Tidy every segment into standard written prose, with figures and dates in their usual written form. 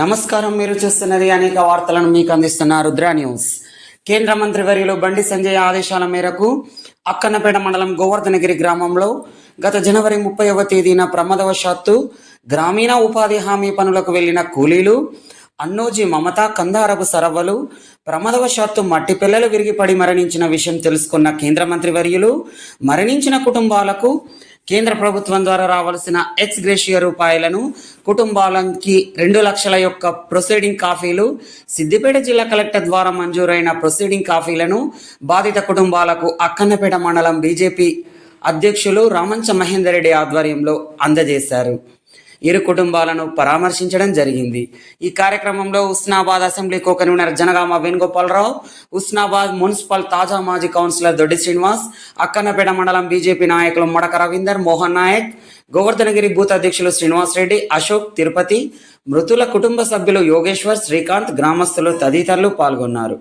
నమస్కారం. మీరు చూస్తున్నది అనేక వార్తలను మీకు అందిస్తున్న రుద్ర న్యూస్. కేంద్ర మంత్రి వర్యులు బండి సంజయ్ ఆదేశాల మేరకు అక్కన్నపేట మండలం గోవర్ధనగిరి గ్రామంలో గత జనవరి 30వ తేదీన ప్రమాదవశాత్తు గ్రామీణ ఉపాధి హామీ పనులకు వెళ్లిన కూలీలు అన్నోజీ మమత కందారపు సరవ్వలు ప్రమాదవశాత్తు మట్టి పిల్లలు విరిగిపడి మరణించిన విషయం తెలుసుకున్న కేంద్ర మంత్రి వర్యులు మరణించిన కుటుంబాలకు కేంద్ర ప్రభుత్వం ద్వారా రావాల్సిన ఎక్స్ గ్రేషియా రూపాయలను కుటుంబాలకి 2 లక్షల యొక్క ప్రొసీడింగ్ కాపీలు సిద్దిపేట జిల్లా కలెక్టర్ ద్వారా మంజూరైన ప్రొసీడింగ్ కాపీలను బాధిత కుటుంబాలకు అక్కన్నపేట మండలం బీజేపీ అధ్యక్షులు రామంచ మహేందర్ రెడ్డి ఆధ్వర్యంలో అందజేశారు. ఇరు కుటుంబాలను పరామర్శించడం జరిగింది. ఈ కార్యక్రమంలో Husnabad assembly co convenor Janagama Venugopalarao, Husnabad municipal తాజా మాజీ కౌన్సిలర్ దొడ్డి శ్రీనివాస్, అక్కన్నపేట మండలం బీజేపీ నాయకులు మడక రవీందర్, మోహన్ నాయక్, గోవర్ధనగిరి బూత్ అధ్యక్షులు శ్రీనివాస్ రెడ్డి, అశోక్, తిరుపతి, మృతుల కుటుంబ సభ్యులు యోగేశ్వర్, శ్రీకాంత్, గ్రామస్తులు తదితరులు పాల్గొన్నారు.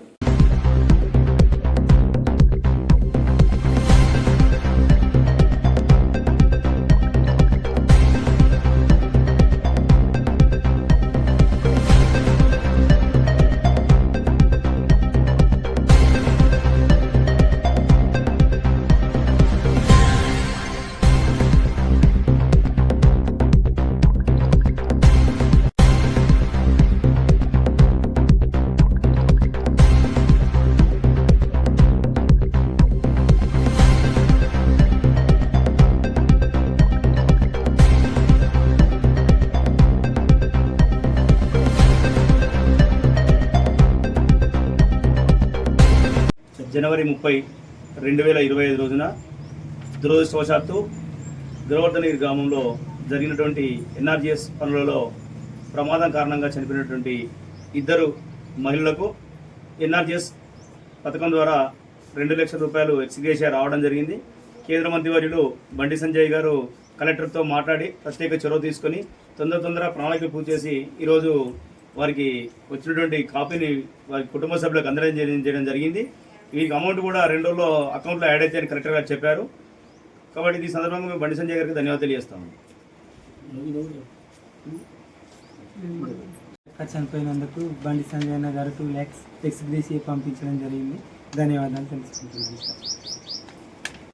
జనవరి 30, 2025 రోజున దురదృష్టవశాత్తు గోవర్ధనగిరి గ్రామంలో జరిగినటువంటి ఎన్ఆర్జీఎస్ పనులలో ప్రమాదం కారణంగా చనిపోయినటువంటి 2 మహిళలకు ఎన్ఆర్జీఎస్ పథకం ద్వారా 2 లక్షల రూపాయలు ఎక్స్ గ్రేషియా రావడం జరిగింది. కేంద్ర మంత్రివర్యులు బండి సంజయ్ గారు కలెక్టర్తో మాట్లాడి ప్రత్యేక చొరవ తీసుకొని తొందర ప్రణాళికలు పూర్తి చేసి ఈరోజు వారికి వచ్చినటువంటి కాపీని వారి కుటుంబ సభ్యులకు అందజేయడం జరిగింది. వీరికి అమౌంట్ కూడా 2 రోజుల్లో అకౌంట్లో యాడ్ అయితే అని కలెక్టర్ గారు చెప్పారు. కాబట్టి ఈ సందర్భంగా మేము బండి సంజయ్ గారికి ధన్యవాదాలు తెలియజేస్తాము. చనిపోయినందుకు బండి సంజయ్ గారు 2 lakhs ఎక్స్ గ్రేషియా పంపించడం జరిగింది. ధన్యవాదాలు తెలుసుకుంటున్నాను.